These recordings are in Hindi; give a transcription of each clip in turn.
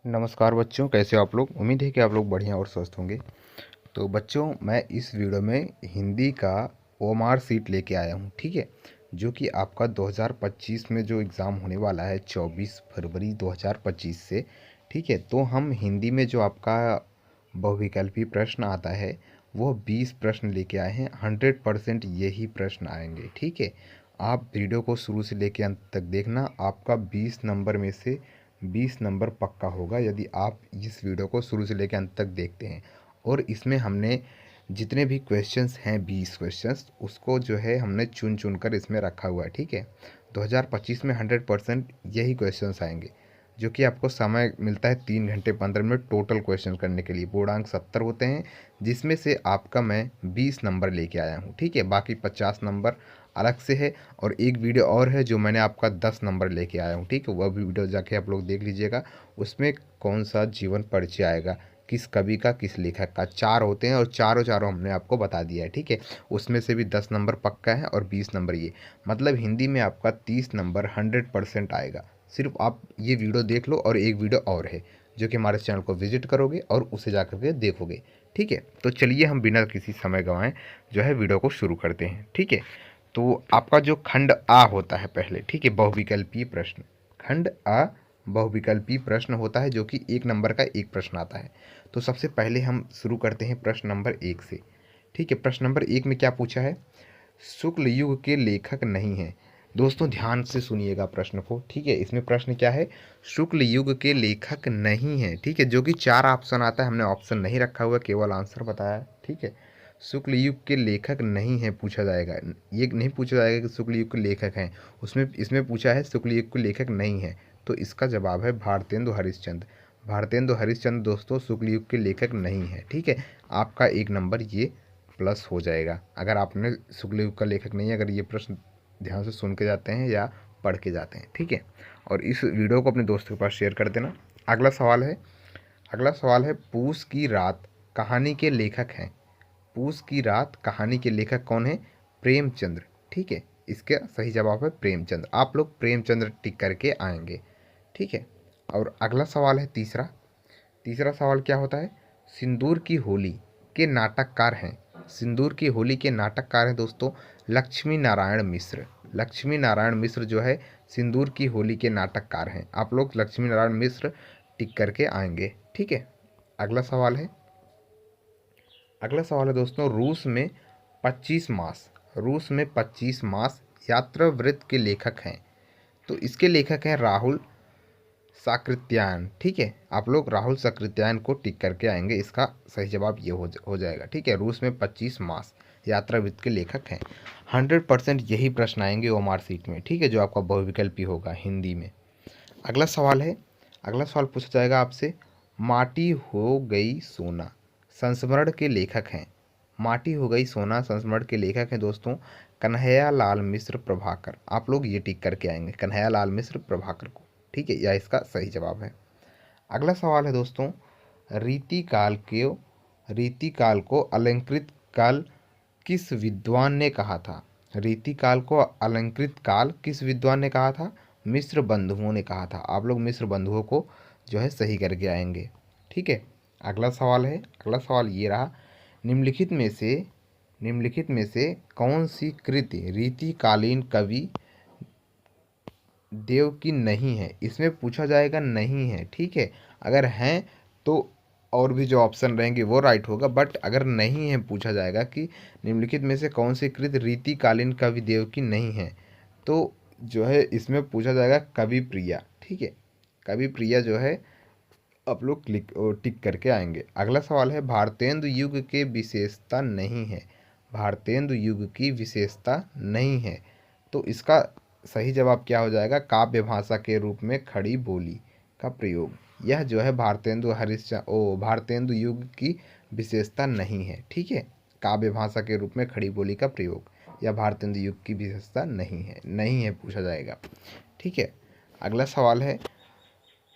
नमस्कार बच्चों, कैसे हो आप लोग। उम्मीद है कि आप लोग बढ़िया और स्वस्थ होंगे। तो बच्चों, मैं इस वीडियो में हिंदी का ओएमआर सीट लेके आया हूँ, ठीक है, जो कि आपका 2025 में जो एग्ज़ाम होने वाला है 24 फरवरी 2025 से, ठीक है। तो हम हिंदी में जो आपका बहुविकल्पी प्रश्न आता है वो 20 प्रश्न लेके आए हैं। 100% यही प्रश्न आएंगे, ठीक है। आप वीडियो को शुरू से लेके अंत तक देखना, आपका 20 नंबर में से 20 नंबर पक्का होगा यदि आप इस वीडियो को शुरू से लेकर अंत तक देखते हैं। और इसमें हमने जितने भी क्वेश्चंस हैं 20 क्वेश्चंस, उसको जो है हमने चुन चुन कर इसमें रखा हुआ है, ठीक है। 2025 में 100% यही क्वेश्चंस आएंगे, जो कि आपको समय मिलता है 3 घंटे 15 मिनट टोटल क्वेश्चन करने के लिए। पूर्णांक 70 होते हैं, जिसमें से आपका मैं 20 नंबर लेके आया हूँ, ठीक है। बाकी 50 नंबर अलग से है, और एक वीडियो और है जो मैंने आपका 10 नंबर लेके आया हूँ, ठीक है। वह भी वीडियो जाके आप लोग देख लीजिएगा। उसमें कौन सा जीवन परिचय आएगा, किस कवि का, किस लेखक का, 4 होते हैं और चारों चारों हमने आपको बता दिया है, ठीक है। उसमें से भी 10 नंबर पक्का है और 20 नंबर ये, मतलब हिंदी में आपका 30 नंबर 100% आएगा। सिर्फ आप ये वीडियो देख लो, और एक वीडियो और है जो कि हमारे चैनल को विजिट करोगे और उसे जा करके देखोगे, ठीक है। तो चलिए हम बिना किसी समय गंवाए जो है वीडियो को शुरू करते हैं, ठीक है। तो आपका जो खंड आ होता है पहले, ठीक है, बहुविकल्पीय प्रश्न। खंड आ बहुविकल्पीय प्रश्न होता है, जो कि 1 नंबर का एक प्रश्न आता है। तो सबसे पहले हम शुरू करते हैं प्रश्न नंबर 1 से, ठीक है। प्रश्न नंबर 1 में क्या पूछा है? शुक्ल युग के लेखक नहीं हैं। दोस्तों ध्यान से सुनिएगा प्रश्न को, ठीक है। इसमें प्रश्न क्या है? शुक्ल युग के लेखक नहीं हैं, ठीक है। जो कि 4 ऑप्शन आता है, हमने ऑप्शन नहीं रखा हुआ, केवल आंसर बताया है, ठीक है। शुक्ल युग के लेखक नहीं हैं पूछा जाएगा, ये नहीं पूछा जाएगा कि शुक्ल युग के लेखक हैं। उसमें इसमें पूछा है शुक्ल युग के लेखक नहीं हैं, तो इसका जवाब है भारतेंदु हरिश्चंद्र। भारतेंदु हरिश्चंद्र दोस्तों शुक्ल युग के लेखक नहीं है, ठीक है। आपका 1 नंबर ये प्लस हो जाएगा, अगर आपने शुक्ल युग का लेखक नहीं है, अगर ये प्रश्न ध्यान से सुन के जाते हैं या पढ़ के जाते हैं, ठीक है। और इस वीडियो को अपने दोस्तों के पास शेयर कर देना। अगला सवाल है पूस की रात कहानी के लेखक हैं। पूस की रात कहानी के लेखक कौन है? प्रेमचंद्र, ठीक है। इसका सही जवाब है प्रेमचंद्र। आप लोग प्रेमचंद्र टिक करके आएंगे, ठीक है। और अगला सवाल है तीसरा। तीसरा सवाल क्या होता है? सिंदूर की होली के नाटककार हैं। सिंदूर की होली के नाटककार हैं दोस्तों लक्ष्मी नारायण मिश्र। लक्ष्मी नारायण मिश्र जो है सिंदूर की होली के नाटककार हैं। आप लोग लक्ष्मी नारायण मिश्र टिक करके आएंगे, ठीक है। अगला सवाल है अगला सवाल है दोस्तों, रूस में 25 मास यात्रावृत्त के लेखक हैं। तो इसके लेखक हैं राहुल साकृत्यायन, ठीक है। आप लोग राहुल साकृत्यायन को टिक करके आएंगे, इसका सही जवाब ये हो जाएगा, ठीक है। रूस में 25 मास यात्रावृत्त के लेखक हैं। 100% यही प्रश्न आएंगे ओएमआर सीट में, ठीक है, जो आपका बहुविकल्पी होगा हिंदी में। अगला सवाल पूछा जाएगा आपसे, माटी हो गई सोना संस्मरण के लेखक हैं। माटी हो गई सोना संस्मरण के लेखक हैं दोस्तों कन्हैया लाल मिश्र प्रभाकर। आप लोग ये टिक करके आएंगे कन्हैया लाल मिश्र प्रभाकर को, ठीक है, यह इसका सही जवाब है। अगला सवाल है दोस्तों, रीतिकाल को अलंकृत काल किस विद्वान ने कहा था? रीतिकाल को अलंकृत काल किस विद्वान ने कहा था? मिश्र बंधुओं ने कहा था। आप लोग मिश्र बंधुओं को जो है सही करके आएंगे, ठीक है। अगला सवाल ये रहा, निम्नलिखित में से कौन सी कृति रीतिकालीन कवि देव की नहीं है? इसमें पूछा जाएगा नहीं है, ठीक है। अगर हैं तो और भी जो ऑप्शन रहेंगे वो राइट होगा, बट अगर नहीं है पूछा जाएगा कि निम्नलिखित में से कौन सी कृत रीतिकालीन कवि देव की नहीं है, तो जो है इसमें पूछा जाएगा कवि प्रिया, ठीक है। कवि प्रिया जो है आप लोग टिक करके आएंगे। अगला सवाल है, भारतेंदु युग के विशेषता नहीं है। भारतेंदु युग की विशेषता नहीं है, तो इसका सही जवाब क्या हो जाएगा? काव्य भाषा के रूप में खड़ी बोली का प्रयोग। यह जो है भारतेंदु युग की विशेषता नहीं है, ठीक है। काव्य भाषा के रूप में खड़ी बोली का प्रयोग, यह भारतेंदु युग की विशेषता नहीं है पूछा जाएगा, ठीक है। अगला सवाल है,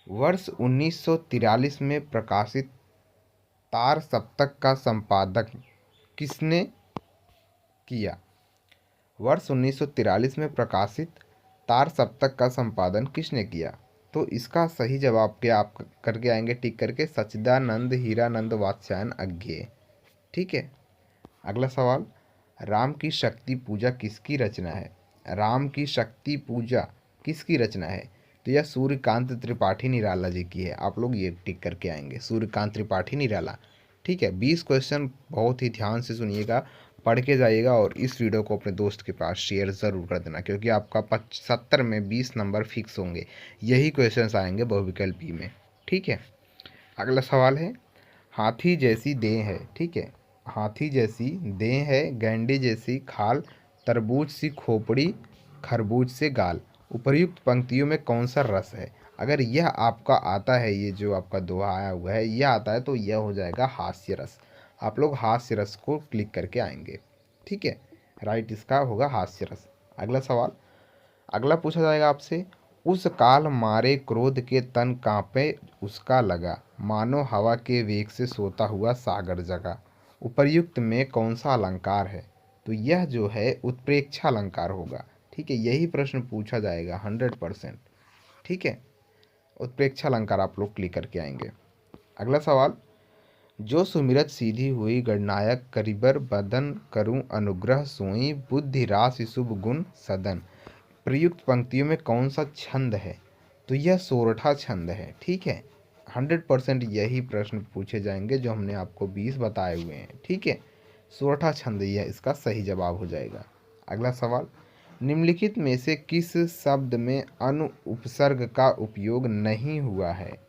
वर्ष 1943 में प्रकाशित तार सप्तक का संपादक किसने किया? वर्ष 1943 में प्रकाशित तार सप्तक का संपादन किसने किया? तो इसका सही जवाब क्या आप करके आएंगे टिक करके, सच्चिदानंद हीरानंद वात्स्यायन अज्ञेय। ठीक है। अगला सवाल, राम की शक्ति पूजा किसकी रचना है? राम की शक्ति पूजा किसकी रचना है? तो यह सूर्यकांत त्रिपाठी निराला जी की है। आप लोग ये टिक करके आएंगे, सूर्यकांत त्रिपाठी निराला। ठीक है। 20 क्वेश्चन बहुत ही ध्यान से सुनिएगा, पढ़ के जाइएगा और इस वीडियो को अपने दोस्त के पास शेयर ज़रूर कर देना, क्योंकि आपका 70 में 20 नंबर फिक्स होंगे। यही क्वेश्चंस आएंगे बहुविकल्पी में। ठीक है। अगला सवाल है, हाथी जैसी देह है। ठीक है। हाथी जैसी देह है, गैंडे जैसी खाल, तरबूज सी खोपड़ी, खरबूज से गाल, उपर्युक्त पंक्तियों में कौन सा रस है? अगर यह आपका आता है, ये जो आपका दोहा आया हुआ है यह आता है, तो यह हो जाएगा हास्य रस। आप लोग हास्य रस को क्लिक करके आएंगे। ठीक है। राइट इसका होगा हास्य रस। अगला सवाल, अगला पूछा जाएगा आपसे, उस काल मारे क्रोध के तन कांपे उसका लगा, मानो हवा के वेग से सोता हुआ सागर जगा। उपर्युक्त में कौन सा अलंकार है? तो यह जो है उत्प्रेक्षा अलंकार होगा। ठीक है। यही प्रश्न पूछा जाएगा 100%। ठीक है। उत्प्रेक्षा अलंकार आप लोग क्लिक करके आएंगे। अगला सवाल, जो सुमिरत सीधी हुई गणनायक करिबर बदन करूं अनुग्रह सोई, बुद्धि राशि शुभ गुण सदन। प्रयुक्त पंक्तियों में कौन सा छंद है? तो यह सोरठा छंद है। ठीक है। 100% यही प्रश्न पूछे जाएंगे जो हमने आपको 20 बताए हुए हैं। ठीक है। सोरठा छंद यह इसका सही जवाब हो जाएगा। अगला सवाल, निम्नलिखित में से किस शब्द में अनु उपसर्ग का उपयोग नहीं हुआ है?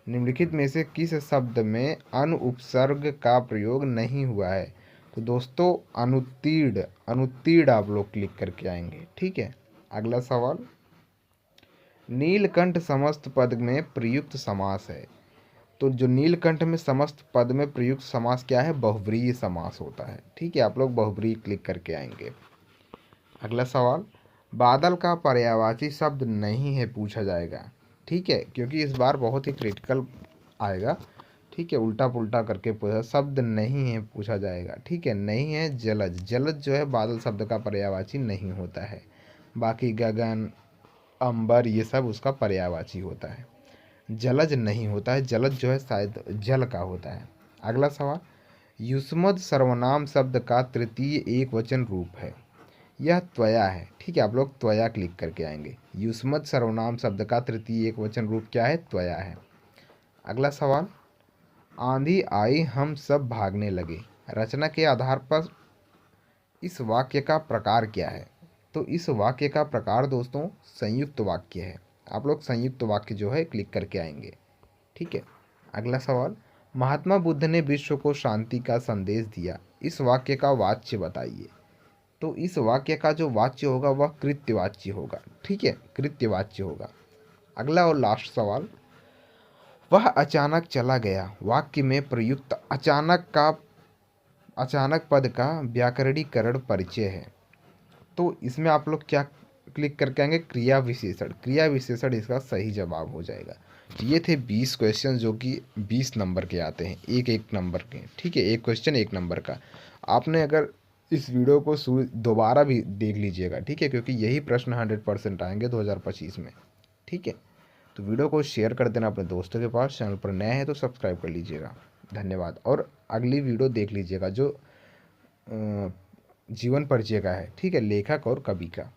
निम्नलिखित में से किस शब्द में अनु उपसर्ग का प्रयोग नहीं हुआ है? तो दोस्तों अनुत्तीर्ण, अनुत्तीर्ण आप लोग क्लिक करके आएंगे। ठीक है। अगला सवाल, नीलकंठ समस्त पद में प्रयुक्त समास है। तो जो नीलकंठ में समस्त पद में प्रयुक्त समास क्या है? बहुव्रीहि समास होता है। ठीक है। आप लोग बहुव्रीहि क्लिक करके आएंगे। अगला सवाल, बादल का पर्यायवाची शब्द नहीं है पूछा जाएगा। ठीक है। क्योंकि इस बार बहुत ही क्रिटिकल आएगा। ठीक है। उल्टा पुल्टा करके पूछा, शब्द नहीं है पूछा जाएगा। ठीक है। नहीं है जलज, जलज जो है बादल शब्द का पर्यायवाची नहीं होता है। बाकी गगन, अंबर ये सब उसका पर्यायवाची होता है। जलज नहीं होता है, जलज जो है शायद जल का होता है। अगला सवाल, युष्मद सर्वनाम शब्द का तृतीय एक वचन रूप है। यह त्वया है। ठीक है। आप लोग त्वया क्लिक करके आएंगे। युष्मद सर्वनाम शब्द का तृतीय एक वचन रूप क्या है? त्वया है। अगला सवाल, आंधी आई हम सब भागने लगे। रचना के आधार पर इस वाक्य का प्रकार क्या है? तो इस वाक्य का प्रकार दोस्तों संयुक्त वाक्य है। आप लोग संयुक्त वाक्य जो है क्लिक करके आएंगे। ठीक है। अगला सवाल, महात्मा बुद्ध ने विश्व को शांति का संदेश दिया। इस वाक्य का वाच्य बताइए। तो इस वाक्य का जो वाच्य होगा वह कृत्यवाच्य होगा। ठीक है। कृत्यवाच्य होगा। अगला और लास्ट सवाल, वह अचानक चला गया वाक्य में प्रयुक्त अचानक पद का व्याकरणीकरण परिचय है। तो इसमें आप लोग क्या क्लिक करके आएंगे? क्रिया विशेषण। क्रिया विशेषण इसका सही जवाब हो जाएगा। ये थे 20 क्वेश्चन जो कि 20 नंबर के आते हैं, एक एक नंबर के। ठीक है। एक क्वेश्चन एक नंबर का। आपने अगर इस वीडियो को दोबारा भी देख लीजिएगा। ठीक है। क्योंकि यही प्रश्न 100% आएंगे 2025 में। ठीक है। तो वीडियो को शेयर कर देना अपने दोस्तों के पास। चैनल पर नए हैं तो सब्सक्राइब कर लीजिएगा। धन्यवाद। और अगली वीडियो देख लीजिएगा जो जीवन परिचय का है। ठीक है। लेखक और कवि का।